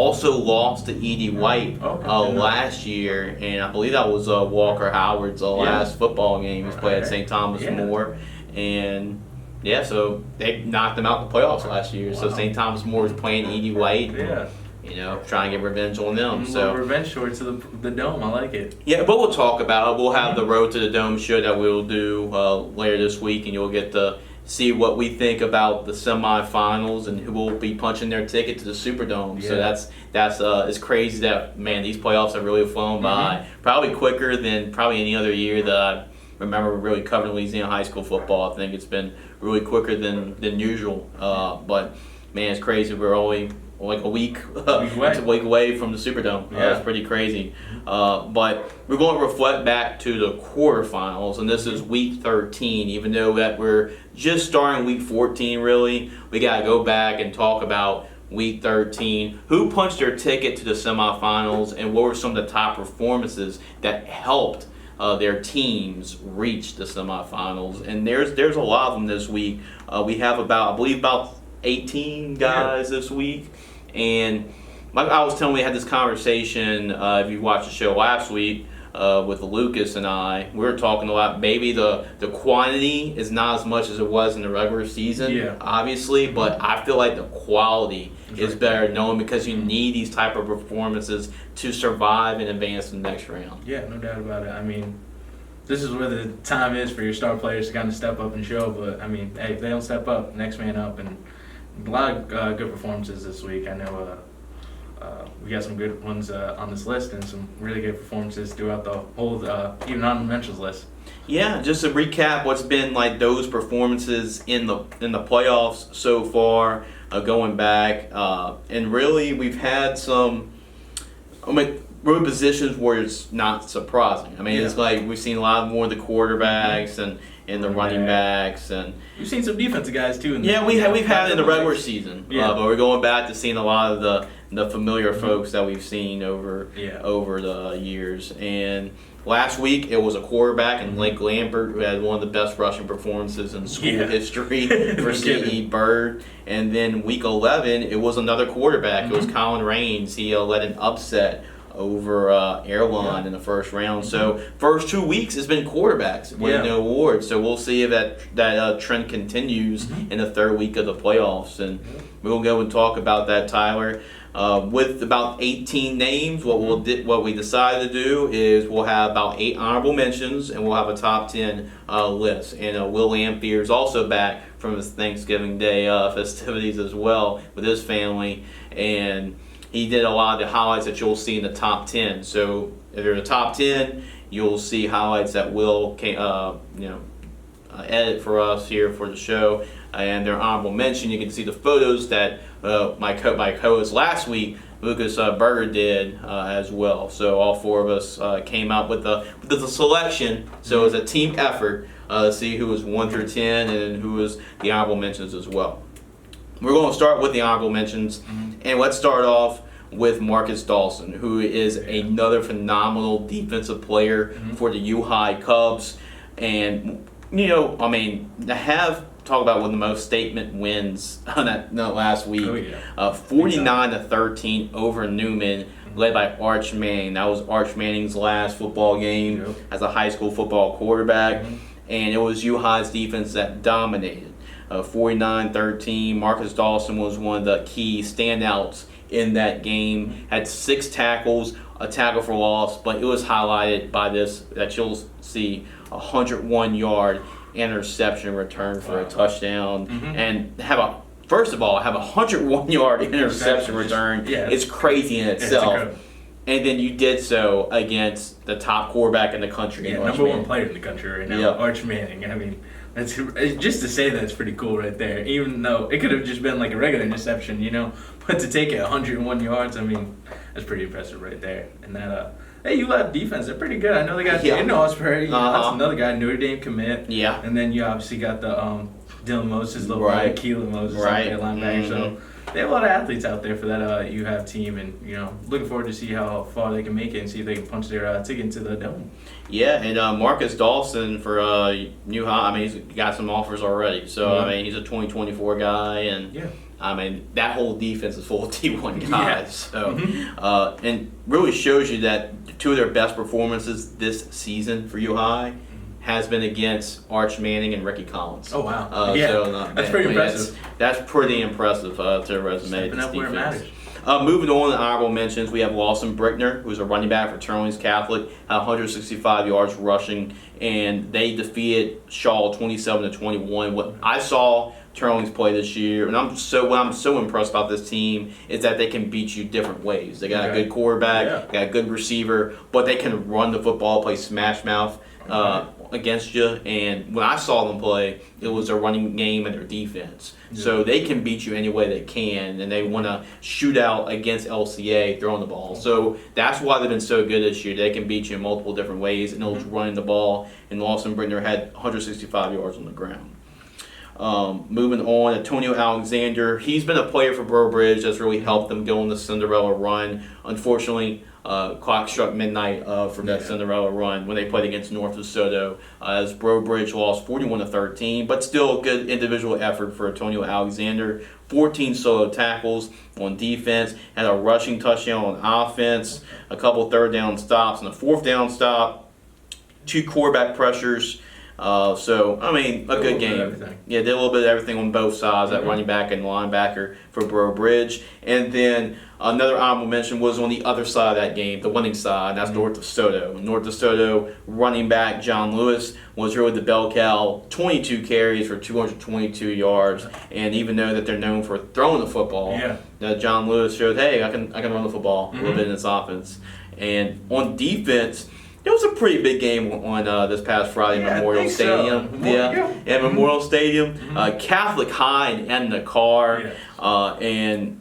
also lost to E.D. White last year, and I believe that was Walker Howard's last football game. He's played at St. Thomas More, and so they knocked them out in the playoffs last year. Wow. So St. Thomas More is playing E.D. White. Trying to get revenge on them. So revenge tour to the Dome. I like it. Yeah, but we'll talk about it. We'll have the Road to the Dome show that we'll do later this week, and you'll get to see what we think about the semifinals and who will be punching their ticket to the Superdome. So that's it's crazy that, man, these playoffs have really flown by. Probably quicker than probably any other year that I remember really covering Louisiana High School football. I think it's been really quicker than usual. But man, it's crazy. We're only like a week away from the Superdome. It's pretty crazy. But we're going to reflect back to the quarterfinals, and this is week 13. Even though that we're just starting week 14, really, we got to go back and talk about week 13. Who punched their ticket to the semifinals, and what were some of the top performances that helped their teams reach the semifinals? And there's a lot of them this week. We have about 18 guys this week. And I was telling we had this conversation, if you watched the show last week, with Lucas and I. We were talking a lot. Maybe the quantity is not as much as it was in the regular season, obviously, but I feel like the quality is better known because you need these type of performances to survive and advance to the next round. Yeah, no doubt about it. I mean, this is where the time is for your star players to kind of step up and show, but I mean, hey, if they don't step up, next man up. And a lot of good performances this week. I know we got some good ones on this list and some really good performances throughout the whole, even on the mentions list. Yeah, just to recap what's been like those performances in the playoffs so far, going back, and really we've had some, really positions where it's not surprising. I mean, it's like we've seen a lot more of the quarterbacks and the running backs, and we've seen some defensive guys too. We've had it in the regular season, but we're going back to seeing a lot of the familiar folks that we've seen over the years. And last week it was a quarterback in Lake Lambert who had one of the best rushing performances in school history for C.E. Bird. And then week 11 it was another quarterback. It was Colin Raines. He led an upset over Airline in the first round. So first 2 weeks it's been quarterbacks winning the award. So we'll see if that trend continues in the third week of the playoffs. And we'll go and talk about that, Tyler. With about 18 names, what we decided to do is we'll have about 8 honorable mentions, and we'll have a top 10 list. And Will Lamphere is also back from his Thanksgiving Day festivities as well with his family, and he did a lot of the highlights that you'll see in the top 10. So if you're in the top 10, you'll see highlights that Will edit for us here for the show. And their honorable mention, you can see the photos that my co-host last week, Lucas Berger, did as well. So all 4 of us came out with the selection. So it was a team effort to see who was 1 through 10 and who was the honorable mentions as well. We're going to start with the honorable mentions, and let's start off with Marcus Dawson, who is another phenomenal defensive player for the U-High Cubs. And, talk about one of the most statement wins on that last week. 49-13 over Newman, led by Arch Manning. That was Arch Manning's last football game as a high school football quarterback, and it was U-High's defense that dominated. 49-13. Marcus Dawson was one of the key standouts in that game. Had 6 tackles, a tackle for loss, but it was highlighted by this that you'll see, 101-yard interception return for a touchdown, and have a 101-yard interception return. It's crazy in itself. And then you did so against the top quarterback in the country. Number 1 player in the country right now, Arch Manning. I mean, it's just to say that it's pretty cool right there. Even though it could have just been like a regular interception, but to take it 101 yards, I mean, that's pretty impressive right there. And that, hey, you have defense. They're pretty good. I know they got Jaden Osprey. That's another guy, Notre Dame commit. Yeah. And then you obviously got the Dylan Moses, little boy, Keelan Moses, linebacker. So they have a lot of athletes out there for that you have team, and looking forward to see how far they can make it and see if they can punch their ticket into the Dome. Yeah, and Marcus Dawson for U-High, he's got some offers already. So he's a 2024 guy, and I mean, that whole defense is full of T1 guys. So, and really shows you that two of their best performances this season for U High has been against Arch Manning and Ricky Collins. Oh, wow. That's pretty impressive. That's pretty impressive to a resume. Stepping up where it matters. Moving on to honorable mentions, we have Lawson Brickner, who's a running back for Turnley's Catholic, had 165 yards rushing, and they defeated Shaw 27-21. What I saw Turnley's play this year, and what I'm so impressed about this team is that they can beat you different ways. They got a good quarterback, got a good receiver, but they can run the football, play smash mouth against you. And when I saw them play, it was their running game and their defense. So they can beat you any way they can, and they want to shoot out against LCA throwing the ball. So that's why they've been so good this year. They can beat you in multiple different ways, and they're running the ball. And Lawson Brickner had 165 yards on the ground. Moving on, Antonio Alexander. He's been a player for Breaux Bridge that's really helped them go on the Cinderella run. Unfortunately, clock struck midnight for that Cinderella run when they played against North DeSoto, as Breaux Bridge lost 41-13, but still a good individual effort for Antonio Alexander. 14 solo tackles on defense, had a rushing touchdown on offense, a couple third down stops, and a fourth down stop, 2 quarterback pressures. So, I mean, a good game. Yeah, did a little bit of everything on both sides, that running back and linebacker for Breaux Bridge. And then another honorable mention was on the other side of that game, the winning side, and that's North DeSoto. North DeSoto running back John Lewis was really the bell cow, 22 carries for 222 yards. And even though that they're known for throwing the football, John Lewis showed, hey, I can run the football a little bit in this offense. And on defense, it was a pretty big game on this past Friday, Memorial Stadium. Memorial Stadium. Catholic High and Edna Carr, and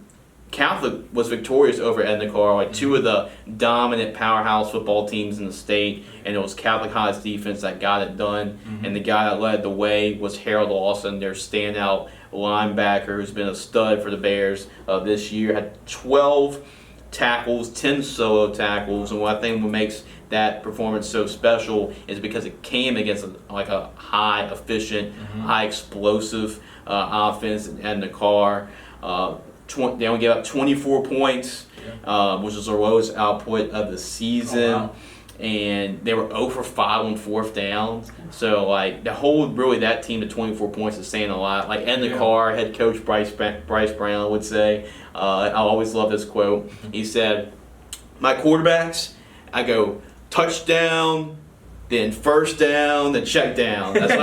Catholic was victorious over Edna Carr, like two of the dominant powerhouse football teams in the state, and it was Catholic High's defense that got it done. And the guy that led the way was Harold Lawson, their standout linebacker, who's been a stud for the Bears this year. Had 12 tackles, 10 solo tackles, and what I think makes that performance so special is because it came against a high efficient, high explosive offense and the car. They only gave up 24 points, which is their lowest output of the season. Oh, wow. And they were 0 for 5 on fourth down. So, like, that team to 24 points is saying a lot. Like, in the car, head coach Bryce Brown would say, I always love this quote. He said, my quarterbacks, I go touchdown, then first down, then check down. That's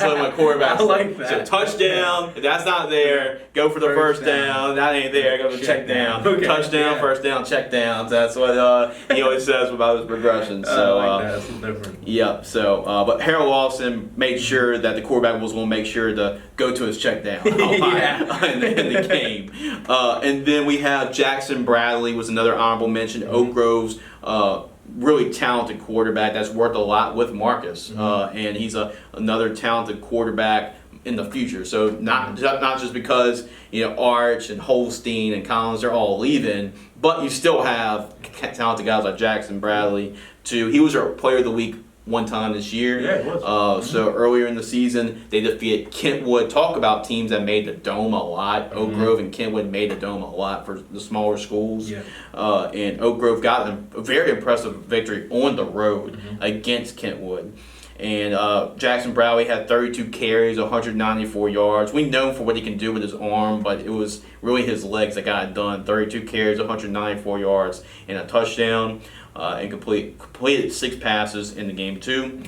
what my quarterbacks. I like that. So touchdown, if that's not there, go for the first down. That ain't there, go for the check down. Okay. Touchdown, first down, check down. That's what he always says about his progression. So I like that. That's different. Yeah. So, but Harold Lawson made sure that the quarterback was going to make sure to go to his check down in the game. And then we have Jackson Bradley was another honorable mention. Oak Grove's really talented quarterback that's worked a lot with Marcus, and he's another talented quarterback in the future. So not just because Arch and Holstein and Collins are all leaving, but you still have talented guys like Jackson Bradley too. He was our player of the week one time this year. Yeah, it was. So earlier in the season, they defeated Kentwood. Talk about teams that made the Dome a lot. Oak Grove and Kentwood made the Dome a lot for the smaller schools. Yeah. And Oak Grove got a very impressive victory on the road against Kentwood. And Jackson Bradley had 32 carries, 194 yards. We know him for what he can do with his arm, but it was really his legs that got it done. 32 carries, 194 yards, and a touchdown. And completed 6 passes in the game too.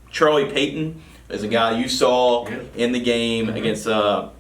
Charlie Payton is a guy you saw in the game against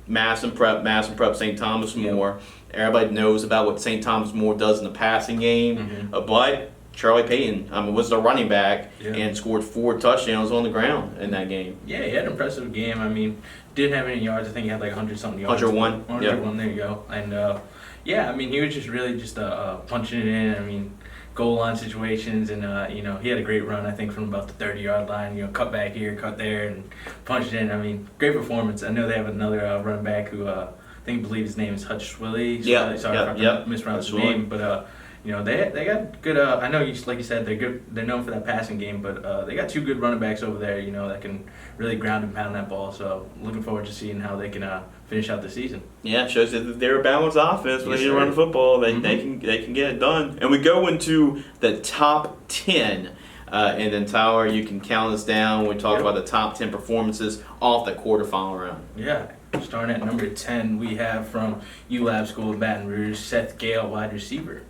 Madison Prep St. Thomas More. Everybody knows about what St. Thomas More does in the passing game, but Charlie Payton was the running back and scored 4 touchdowns on the ground in that game. Yeah, he had an impressive game. I mean, didn't have any yards. I think he had like 100-something yards. 101. 101, there you go. And I mean, he was just really just punching it in. I mean, goal line situations, and he had a great run. I think from about the 30-yard line. Cut back here, cut there, and punched it in. I mean, great performance. I know they have another running back who I believe his name is Hutch Swilly. Sorry if I mispronounced his name, but they got good. I know like you said, they're good. They're known for that passing game, but they got 2 good running backs over there. That can really ground and pound that ball. So looking forward to seeing how they can finish out the season. Yeah, it shows that they're a balanced offense. When they run the football, they can get it done. And we go into the top 10. And then Tyler, you can count us down when we talk about the top 10 performances off the quarterfinal round. Yeah. Starting at number 10, we have from ULab School of Baton Rouge, Seth Gale, wide receiver.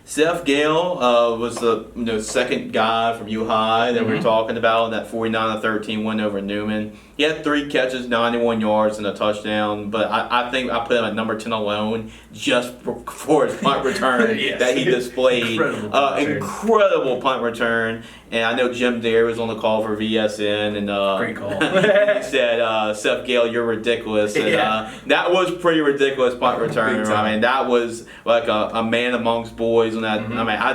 Seth Gale was the second guy from U High that we were talking about in that 49-13 win over Newman. He had 3 catches, 91 yards, and a touchdown. But I think I put him at number 10 alone just for his punt return that he displayed. Incredible punt return. And I know Jim Dare was on the call for VSN, and great call. He said, "Seth Gale, you're ridiculous." And that was pretty ridiculous punt return. I mean, that was like a man amongst boys. On that, I mean, I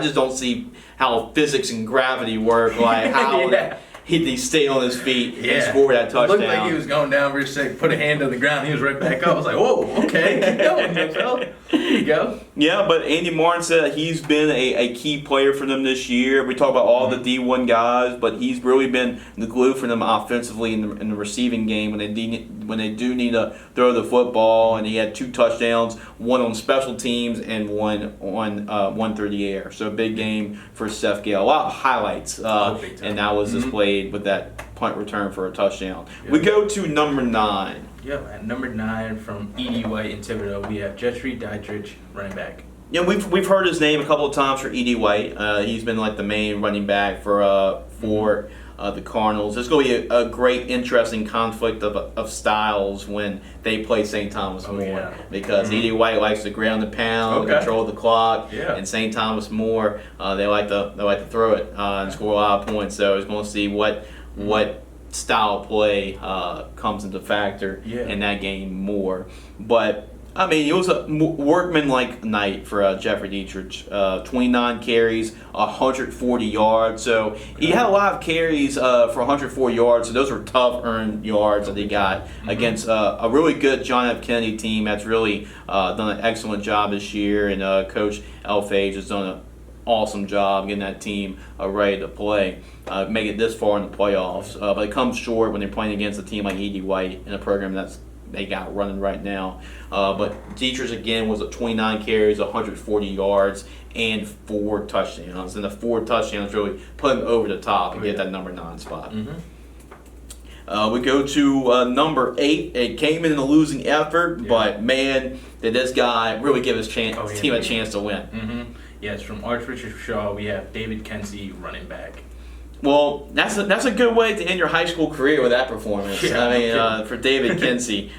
just don't see how physics and gravity work. Like how he stayed on his feet and scored that touchdown. It looked like he was going down real sick. Put a hand on the ground. He was right back up. I was like, whoa, okay, keep going, Phil. There you go. Yeah, but Andy Martin said he's been a key player for them this year. We talk about all the D1 guys, but he's really been the glue for them offensively in the receiving game when they do need to throw the football. And he had 2 touchdowns, one on special teams and one through the air. So a big game for Seth Gale. A lot of highlights, and that was displayed with that punt return for a touchdown. Yep. We go to number 9. Yep, at number 9 from E.D. White in Thibodeau, we have Jeffrey Dietrich, running back. Yeah, we've heard his name a couple of times for E.D. White. He's been like the main running back for the Cardinals. There's going to be a great, interesting conflict of styles when they play St. Thomas More because E.D. White likes to ground and pound, control the clock, and St. Thomas More they like to throw it and score a lot of points. So it's going to see what style play comes into factor in that game more. But I mean, it was a workman-like night for Jeffrey Dietrich. 29 carries, 140 yards. So he had a lot of carries for 104 yards. So those were tough earned yards that he got against a really good John F. Kennedy team that's really done an excellent job this year. And Coach Elfage has done an awesome job getting that team ready to play, make it this far in the playoffs. But it comes short when they're playing against a team like E.D. White in a program they got running right now. But Dietrich, again, was at 29 carries, 140 yards, and 4 touchdowns. And the 4 touchdowns really put him over the top and get that number 9 spot. We go to number 8. It came in a losing effort, but man, did this guy really give his team a chance to win. Yes, from Archbishop Shaw, we have David Kensey, running back. Well, that's a good way to end your high school career with that performance. For David Kensey.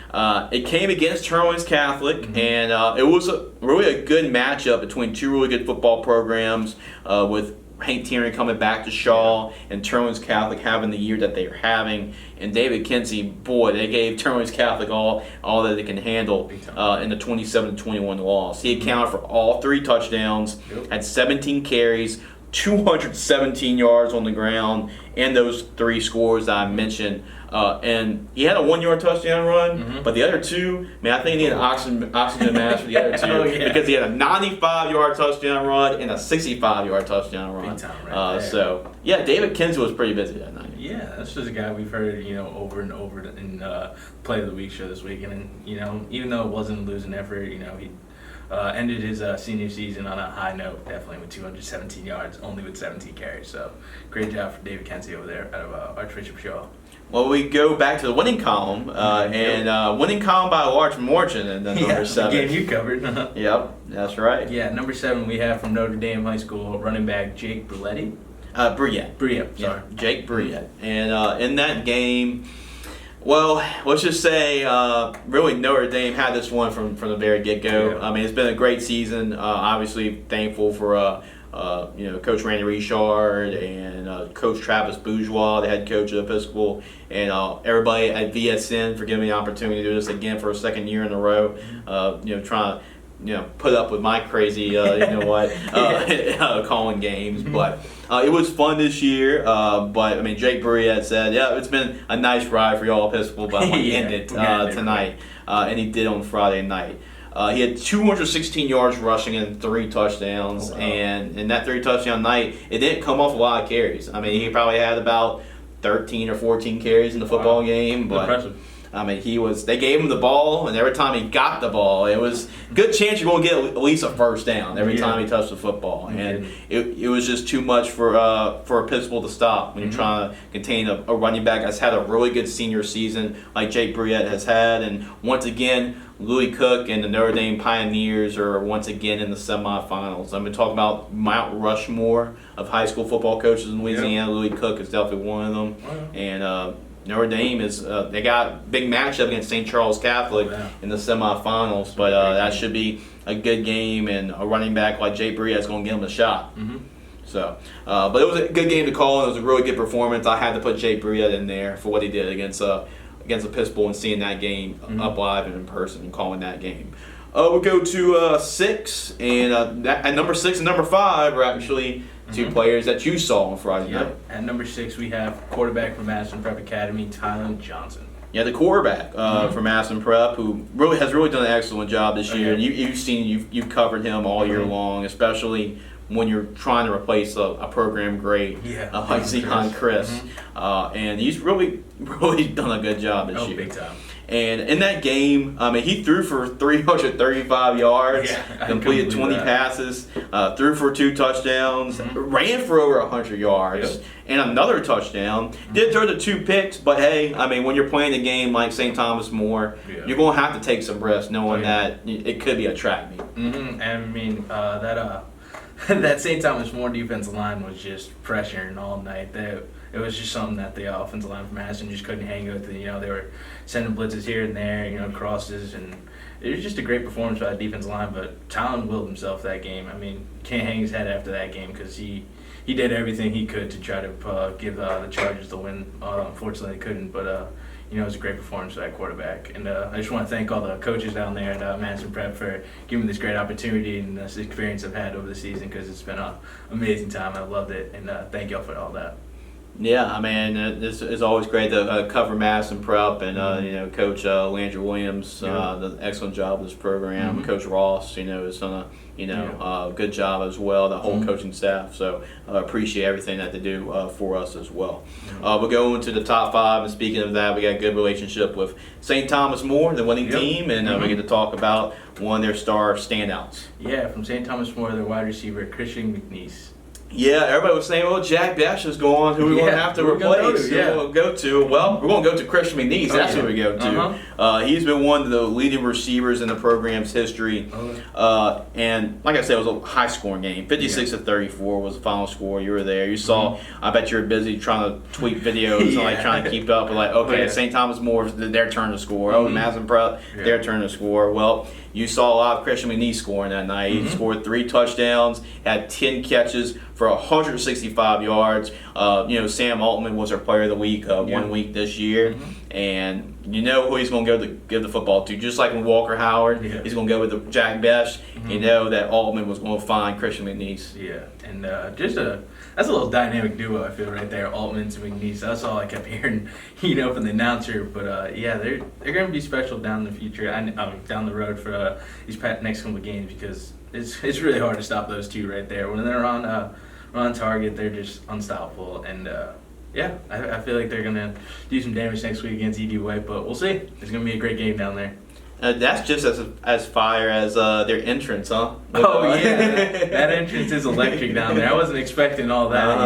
It came against Terwillians Catholic, and it was really a good matchup between 2 really good football programs with Hank Tierney coming back to Shaw and Terwillians Catholic having the year that they are having. And David Kensey, boy, they gave Terwillians Catholic all that they can handle in the 27-21 loss. He accounted for all 3 touchdowns, had 17 carries, 217 yards on the ground, and those 3 scores that I mentioned. And he had a 1-yard touchdown run, but the other 2, man, I think he needed an oxygen mask for the other 2 because he had a 95-yard touchdown run and a 65-yard touchdown run. So, David Kensey was pretty busy that night. Yeah, this is a guy we've heard, over and over in Play of the Week show this week. And, even though it wasn't a losing effort, he ended his senior season on a high note, definitely with 217 yards, only with 17 carries. So, great job for David Kensey over there out of Archbishop Shaw. Well, we go back to the winning column, and winning column by a large margin, and then number 7. The game you covered. Yep, that's right. Yeah, number 7 we have from Notre Dame High School, running back Jake Bruletti. Briette, sorry. Jake Briette. And in that game, well, let's just say really Notre Dame had this one from the very get-go. I mean, it's been a great season. Obviously, thankful for Coach Randy Richard and Coach Travis Bourgeois, the head coach of Episcopal, and everybody at VSN for giving me the opportunity to do this again for a second year in a row. Trying to put up with my crazy, calling games, but it was fun this year. But I mean, Jake Briette said, it's been a nice ride for y'all Episcopal, but I want to end it tonight, and he did on Friday night. He had 216 yards rushing and 3 touchdowns. Oh, wow. And in that 3 touchdown night, it didn't come off a lot of carries. I mean, he probably had about 13 or 14 carries in the football game. But impressive. I mean, they gave him the ball, and every time he got the ball, it was a good chance you're going to get at least a first down every time he touched the football. And it was just too much for a Pittsburgh to stop when you're trying to contain a running back that's had a really good senior season like Jake Bruyette has had. And once again, Louis Cook and the Notre Dame Pioneers are once again in the semifinals. I'm going to talk about Mount Rushmore of high school football coaches in Louisiana. Louis Cook is definitely one of them. And Notre Dame is they got big matchup against St. Charles Catholic in the semifinals, but that should be a good game, and a running back like Jay Bree is going to give him a shot. So, but it was a good game to call, and it was a really good performance. I had to put Jay Bree in there for what he did against the Pittsburgh and seeing that game up live and in person and calling that game. We'll go to 6, and at number 6 and number 5 are actually two players that you saw on Friday night. At number 6, we have quarterback from Madison Prep Academy, Tyler Johnson. Yeah, the quarterback from Madison Prep, who has really done an excellent job this year. And you've covered him all year long, especially when you're trying to replace a program great like Zeon Chris. And he's really done a good job this year. Big time. And in that game, I mean, he threw for 335 yards, completed 20 passes, threw for 2 touchdowns, ran for over 100 yards, and another touchdown. Did throw the 2 picks, but hey, I mean, when you're playing a game like St. Thomas More, you're going to have to take some risks knowing that it could be a track meet. And I mean, that St. Thomas More defensive line was just pressuring all night. It was just something that the offensive line from Madison just couldn't hang with. They were sending blitzes here and there, crosses, and it was just a great performance by the defensive line. But Talon willed himself that game. I mean, can't hang his head after that game because he did everything he could to try to give the Chargers the win. Unfortunately, they couldn't, but it was a great performance by that quarterback. And I just want to thank all the coaches down there at Madison Prep for giving me this great opportunity and this experience I've had over the season because it's been an amazing time. I loved it, and thank y'all for all that. Yeah, I mean, this is always great to cover Madison Prep, and Coach Landry Williams does an excellent job with this program. Coach Ross, has done a good job as well. The whole coaching staff, so appreciate everything that they do for us as well. We'll go into the top 5, and speaking of that, we got a good relationship with St. Thomas More, the winning team, and we get to talk about one of their star standouts. Yeah, from St. Thomas More, their wide receiver Christian McNeese. Yeah, everybody was saying, well, Jack Bash is gone. Who are we going to have to replace? Who we'll go to? Well, we're going to go to Christian McNeese. That's who we go to. He's been one of the leading receivers in the program's history. And like I said, it was a high-scoring game. 56-34 was the final score. You were there. You saw, I bet you were busy trying to tweet videos and trying to keep up. But St. Thomas More, their turn to score. Madison Prep, their turn to score. Well, you saw a lot of Christian McNeese scoring that night. He scored 3 touchdowns, had 10 catches for 165 yards. Sam Altman was our player of the week 1 week this year. And you know who he's going to go to give the football to. Just like with Walker Howard, he's going to go with the Jack Best. You know that Altman was going to find Christian McNeese. Yeah, and that's a little dynamic duo, I feel, right there, Altman to McNeese. That's all I kept hearing, from the announcer. But, they're going to be special down the future, down the road for these next couple of games because it's really hard to stop those two right there. When they're on target, they're just unstoppable. And, I feel like they're going to do some damage next week against E.D. White, but we'll see. It's going to be a great game down there. That's just as fire as their entrance, huh? That entrance is electric down there. I wasn't expecting all that,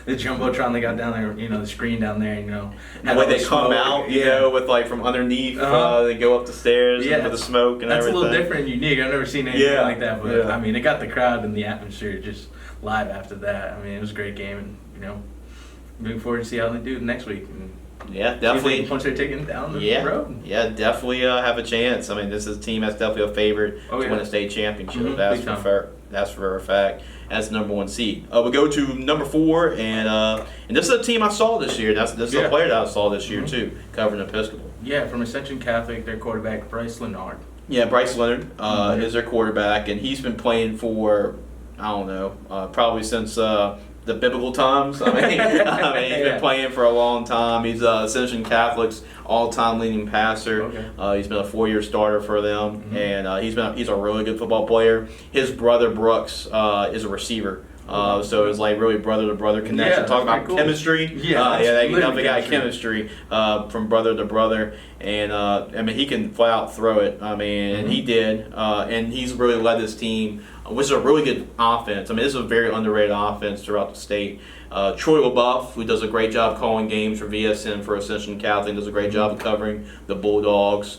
the jumbotron they got down there, the screen down there, the way they come out, with from underneath, they go up the stairs with the smoke and everything. That's a little different and unique. I've never seen anything like that, but it got the crowd and the atmosphere just live after that. It was a great game, and looking forward to see how they do next week. Yeah, definitely. Once they're taken down the road. Yeah, definitely have a chance. This is a team that's definitely a favorite to win a state championship. That's for a fact. That's the number 1 seed. We go to number 4, and this is a team I saw this year. This is a player that I saw this year too, covering Episcopal. Yeah, from Ascension Catholic, their quarterback Bryce Leonard. Yeah, Bryce Leonard is their quarterback, and he's been playing for, I don't know, probably since the biblical times. I mean, he's been playing for a long time. He's Ascension Catholic's all-time leading passer. Okay. He's been a 4-year starter for them, and he's a really good football player. His brother Brooks is a receiver. So it's like really brother-to-brother connection. Yeah, Talk about cool. chemistry. They definitely got chemistry from brother to brother. And I mean, he can flat out throw it. I mean, and he did. And he's really led this team, which is a really good offense. I mean, this is a very underrated offense throughout the state. Troy LaBeouf, who does a great job calling games for VSN for Ascension Catholic, does a great job of covering the Bulldogs.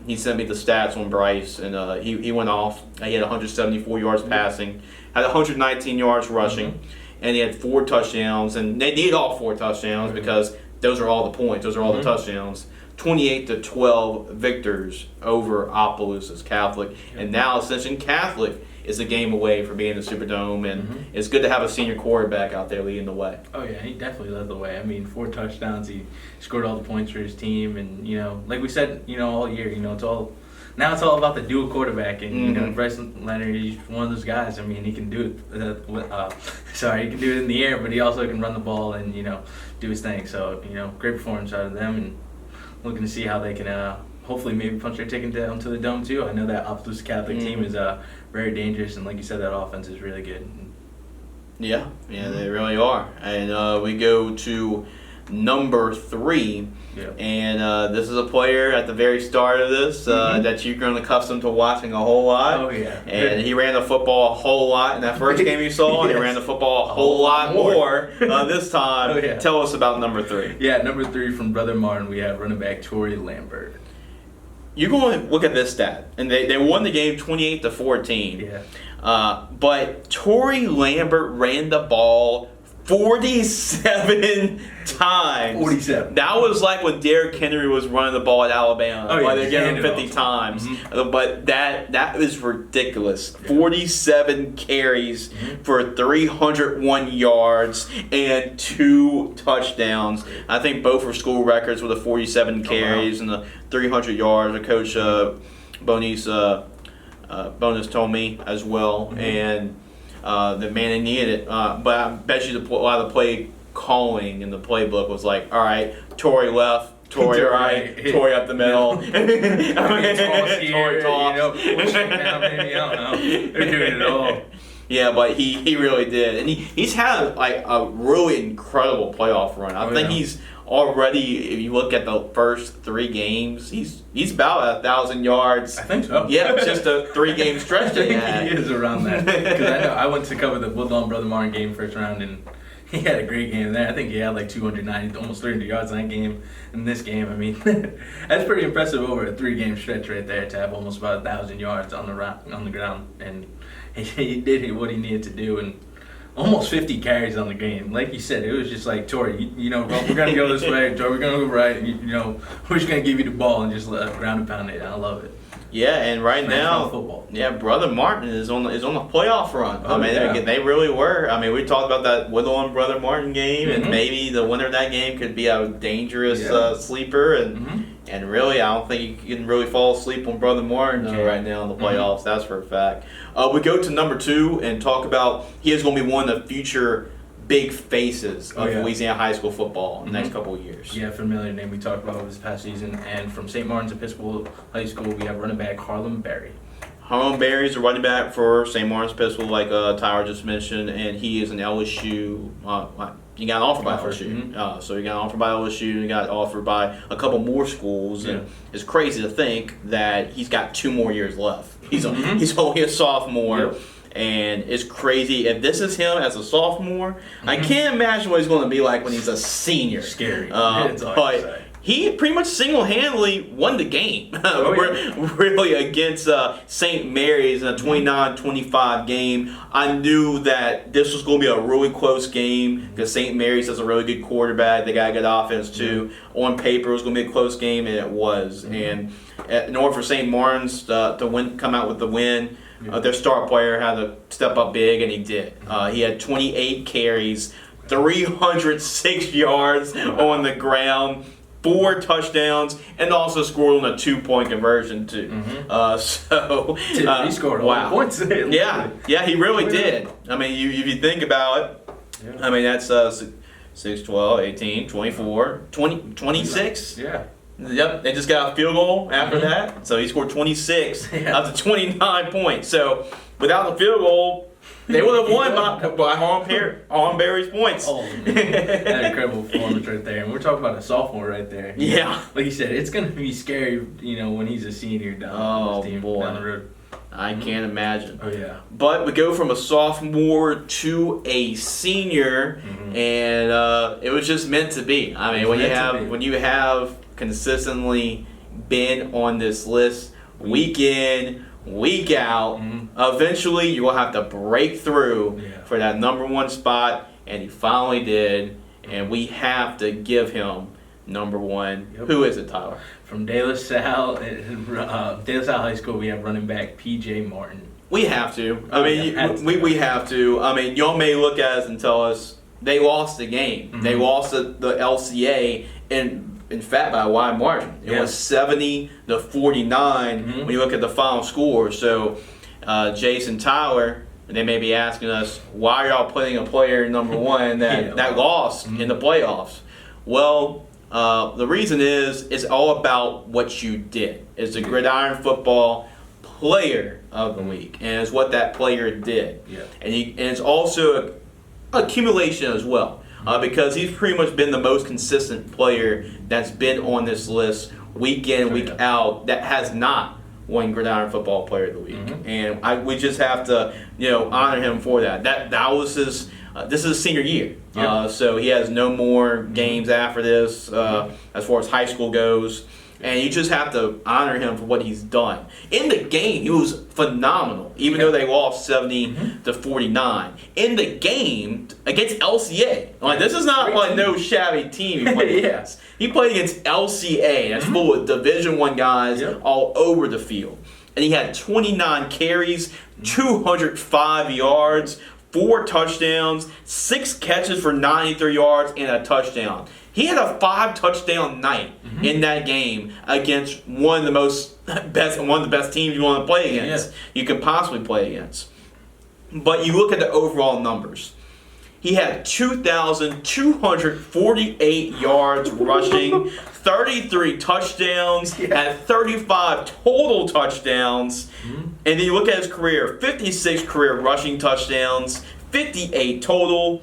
He sent me the stats on Bryce, and he went off. He had 174 yards passing, had 119 yards rushing, and he had 4 touchdowns. And they need all 4 touchdowns because those are all the points. Those are all the touchdowns. 28-12 victors over Opelousas Catholic, and now Ascension Catholic is a game away from being in the Superdome, and it's good to have a senior quarterback out there leading the way. Oh yeah, he definitely led the way. I mean, 4 touchdowns. He scored all the points for his team, and like we said, all year, it's all about the dual quarterback, and Bryce Leonard, he's one of those guys. I mean, he can do it. He can do it in the air, but he also can run the ball and do his thing. So great performance out of them, and looking to see how they can hopefully maybe punch their ticket down to the Dome too. I know that Opelousas Catholic team is very dangerous, and like you said, that offense is really good. Yeah, they really are. And we go to number 3, and this is a player at the very start of this that you're grown accustomed to watching a whole lot. Oh yeah. And he ran the football a whole lot in that first game you saw, and he ran the football a whole lot more this time. Oh, yeah. Tell us about number 3. Yeah, number 3 from Brother Martin, we have running back Tory Lambert. You're going to look at this stat, and they won the game 28-14. Yeah. But Tory Lambert ran the ball 47 times. 47. That was like when Derrick Henry was running the ball at Alabama. Oh, yeah, They're getting him 50 times. But that is ridiculous. 47 carries for 301 yards and 2 touchdowns. I think both were school records with the 47 carries and the 300 yards. Coach Bonus told me as well. And the man, they needed it. But I bet you a lot of the play calling in the playbook was like, all right, Tory left, Tory right, Tory up the middle. Tory toss. Pushing down, maybe, I don't know. They're doing it all. Yeah, but he really did. And he's had like a really incredible playoff run. I think he's already, if you look at the first 3 games, he's about 1,000 yards. I think so. Yeah, just a 3-game stretch that he had. He is around that. Because I know I went to cover the Woodlawn Brother Martin game first round, and he had a great game there. I think he had like 290, almost 300 yards in that game. In this game, I mean, that's pretty impressive over a 3-game stretch right there to have almost about 1,000 yards on the ground, and he did what he needed to do, and almost 50 carries on the game. Like you said, it was just like, Tory, we're gonna go this way. Tory, we're gonna go right. We're just gonna give you the ball and just ground and pound it. I love it. Yeah, and right now, football. Brother Martin is on the playoff run. Oh, I mean, they really were. I mean, we talked about that Woodlawn Brother Martin game, and maybe the winner of that game could be a dangerous sleeper. And really, I don't think you can really fall asleep on Brother Martin right now in the playoffs. That's for a fact. We go to number 2 and talk about he is going to be one of the future big faces of Louisiana High School football in the next couple of years. Yeah, familiar name we talked about this past season. And from St. Martin's Episcopal High School, we have running back Harlem Berry. Harlem Berry is a running back for St. Martin's Episcopal, like Tyler just mentioned, and he is an LSU. He got an offer by LSU. So he got an offer by LSU. He got offered by a couple more schools. And it's crazy to think that he's got 2 more years left. He's only a sophomore. Yep. And it's crazy. If this is him as a sophomore, I can't imagine what he's going to be like when he's a senior. Scary. But he pretty much single-handedly won the game. Really against St. Mary's in a 29-25 game. I knew that this was going to be a really close game because St. Mary's has a really good quarterback. They got a good offense too. On paper, it was going to be a close game, and it was. And in order for St. Martin's to come out with the win, their star player had to step up big, and he did. He had 28 carries, 306 yards on the ground, 4 touchdowns, and also scored on a 2-point conversion too. He scored a lot of points. Yeah, he really did. I mean, if you think about it, I mean, that's 6, 12, 18, 24, 20, 26. Yeah. Yep, they just got a field goal after that. So he scored 26 out of 29 points. So without the field goal, they would have won by Harm Berry's points. Oh, that incredible performance right there. And we're talking about a sophomore right there. Yeah. Like you said, it's going to be scary, when he's a senior down the road. I can't imagine. Oh, yeah. But we go from a sophomore to a senior, and it was just meant to be. I mean, when you have consistently been on this list week in, week out, eventually you will have to break through for that number one spot, and he finally did, and we have to give him number one. Yep. Who is it, Tyler? From De La Salle High School, we have running back P.J. Martin. We have to. I mean, we have to. I mean, y'all may look at us and tell us they lost the game. They lost the LCA, and in fact, by a wide margin. It was 70-49 when you look at the final score. So, Jace and Tyler, they may be asking us, why are y'all putting a player number one that lost in the playoffs? Well, the reason is it's all about what you did. It's the Gridiron Football Player of the Week, and it's what that player did. Yeah. And it's also an accumulation as well. Because he's pretty much been the most consistent player that's been on this list week in, week out, that has not won Gridiron Football Player of the Week. And we just have to, honor him for that. That was his. This is his senior year, so he has no more games after this as far as high school goes. And you just have to honor him for what he's done. In the game, he was phenomenal, even though they lost 70-49. In the game against LCA, like this is not like no shabby team he played against. He played against LCA, that's full of Division I guys all over the field. And he had 29 carries, 205 yards, 4 touchdowns, 6 catches for 93 yards, and a touchdown. He had a 5-touchdown night in that game against one of the best teams you want to play against. You could possibly play against. But you look at the overall numbers. He had 2,248 yards rushing, 33 touchdowns, had 35 total touchdowns. And then you look at his career, 56 career rushing touchdowns, 58 total.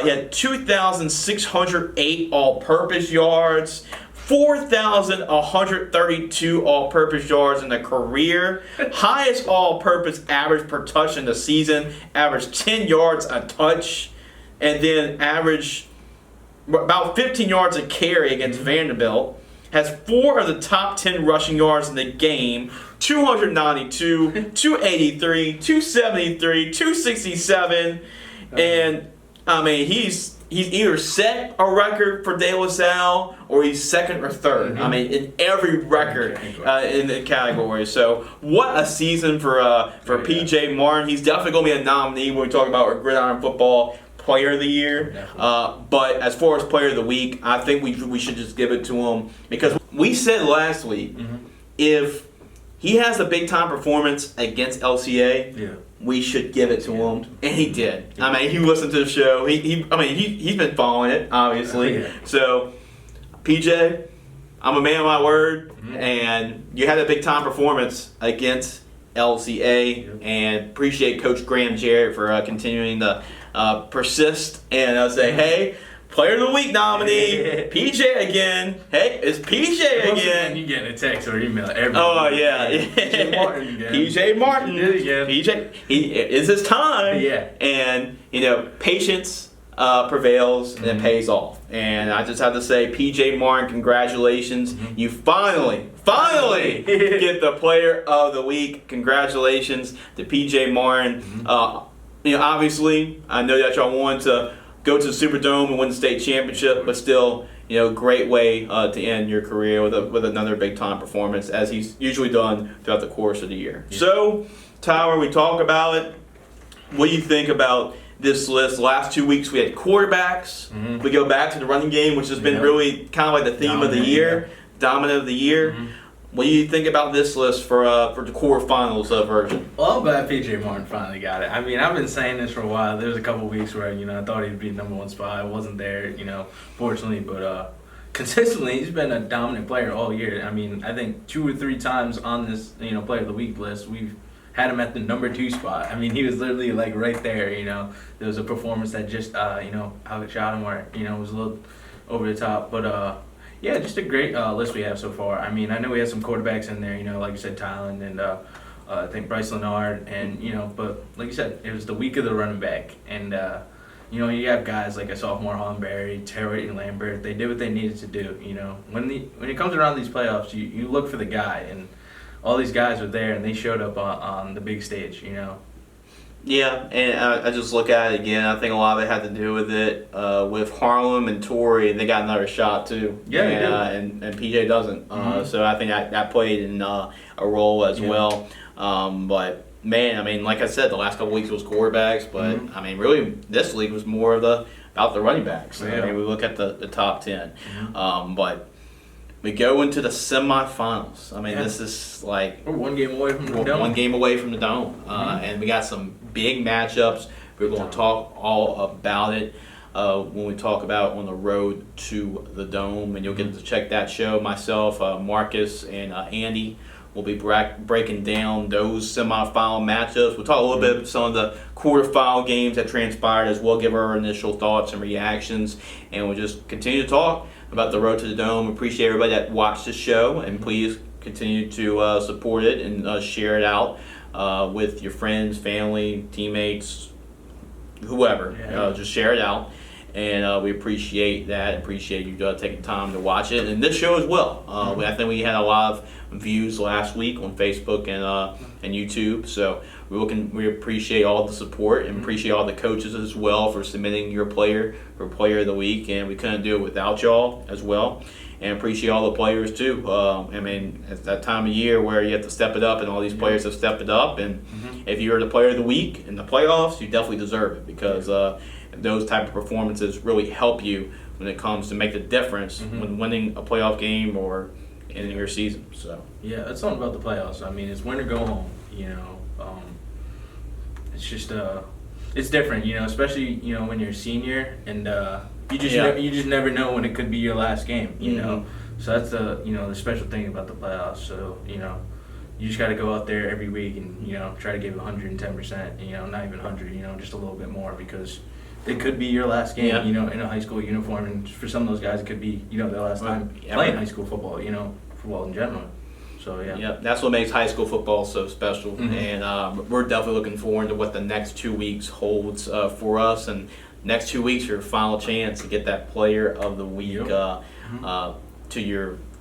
He had 2,608 all-purpose yards, 4,132 all-purpose yards in the career. Highest all-purpose average per touch in the season, averaged 10 yards a touch, and then averaged about 15 yards a carry against Vanderbilt. Has 4 of the top 10 rushing yards in the game, 292, 283, 273, 267, and I mean, he's either set a record for De La Salle or he's second or third. I mean, in every record in the category. So what a season for P.J. Martin. He's definitely going to be a nominee when we talk about our Gridiron Football Player of the Year. But as far as Player of the Week, I think we should just give it to him because we said last week if he has a big time performance against LCA. We should give it to him, and he did. I mean, he listened to the show. He's been following it, obviously. So, PJ, I'm a man of my word, and you had a big time performance against LCA, and appreciate Coach Graham Jarrett for continuing to persist and say, hey. Player of the Week nominee, PJ again. Hey, it's PJ again. You getting a text or email every Oh, yeah. PJ Martin again. PJ Martin. He did it again. PJ, it's his time. Yeah. And, patience prevails and it pays off. And I just have to say, PJ Martin, congratulations. You finally get the Player of the Week. Congratulations to PJ Martin. Obviously, I know that y'all wanted to go to the Superdome and win the state championship, but still, great way to end your career with another big time performance, as he's usually done throughout the course of the year. So, Tyler, we talk about it. What do you think about this list? The last 2 weeks we had quarterbacks. We go back to the running game, which has been really kind of like the theme of the year, dominant of the year. what do you think about this list for the quarterfinals version? Well, I'm glad P.J. Martin finally got it. I mean, I've been saying this for a while. There was a couple weeks where, I thought he'd be number one spot. I wasn't there, fortunately. But consistently, he's been a dominant player all year. I mean, I think 2 or 3 times on this, Player of the Week list, we've had him at the number 2 spot. I mean, he was literally, like, right there, There was a performance that just, outshot him or, was a little over the top. But, yeah, just a great list we have so far. I mean, I know we have some quarterbacks in there, like you said, Tyler and I think Bryce Leonard. And, but like you said, it was the week of the running back. And, you have guys like a sophomore Hollenberry, Terry, and Lambert. They did what they needed to do, When it comes around these playoffs, you look for the guy. And all these guys were there, and they showed up on the big stage, Yeah, and I just look at it again. I think a lot of it had to do with it with Harlem and Torrey. They got another shot too. Yeah, and PJ doesn't. So I think that played in a role as well. But man, I mean, like I said, the last couple weeks was quarterbacks, but I mean, really, this league was more of about the running backs. Yeah. I mean, we look at the top 10, but. We go into the semifinals. I mean, this is like we're 1 game away from the dome. 1 game away from the dome, and we got some big matchups. We're going to talk all about it when we talk about on the road to the dome, and you'll get to check that show. Myself, Marcus, and Andy will be breaking down those semifinal matchups. We'll talk a little bit about some of the quarterfinal games that transpired as well, give our initial thoughts and reactions, and we'll just continue to talk about the road to the dome. Appreciate everybody that watched the show, and please continue to support it and share it out with your friends, family, teammates, whoever. Just share it out, and we appreciate that. Appreciate you taking time to watch it, and this show as well. I think we had a lot of views last week on Facebook and YouTube, so we appreciate all the support and appreciate all the coaches as well for submitting your player for Player of the Week, and we couldn't do it without y'all as well. And appreciate all the players too. I mean, it's that time of year where you have to step it up, and all these players have stepped it up. And if you're the Player of the Week in the playoffs, you definitely deserve it, because those type of performances really help you when it comes to make the difference when winning a playoff game or ending your season. So yeah, that's something about the playoffs. I mean, it's win or go home. It's just it's different, especially when you're a senior, and you just never know when it could be your last game, So that's the special thing about the playoffs. So you just got to go out there every week and try to give 110%. Not even 100. Just a little bit more, because it could be your last game. In a high school uniform, and for some of those guys, it could be their last time playing high school football. Football in general. So yeah, that's what makes high school football so special, and we're definitely looking forward to what the next 2 weeks holds for us. And next 2 weeks, your final chance to get that Player of the Week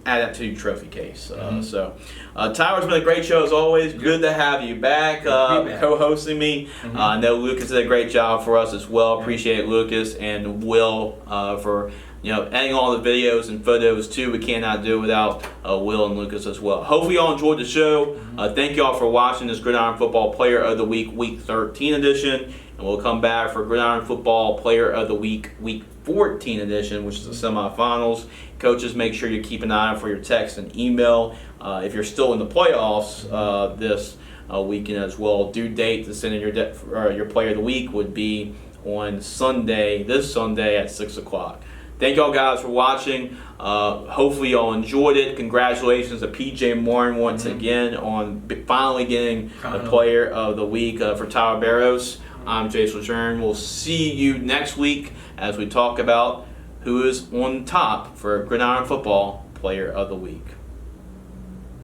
add that to your trophy case. So Tyler's been a great show as always. Good to have you back, co-hosting me. I know Lucas did a great job for us as well. Appreciate Lucas and Will for editing all the videos and photos too. We cannot do without Will and Lucas as well. Hopefully y'all enjoyed the show. Thank y'all for watching this Gridiron Football Player of the Week, Week 13 edition. And we'll come back for Gridiron Football Player of the Week, Week 14 edition, which is the semifinals. Coaches, make sure you keep an eye out for your text and email. If you're still in the playoffs this weekend as well, due date to send in your Player of the Week would be on this Sunday at 6 o'clock. Thank y'all guys for watching. Hopefully y'all enjoyed it. Congratulations to PJ Martin once again on finally getting the Player of the Week for Tyler Barros. I'm Jace and Tyler. We'll see you next week as we talk about who is on top for Gridiron Football Player of the Week.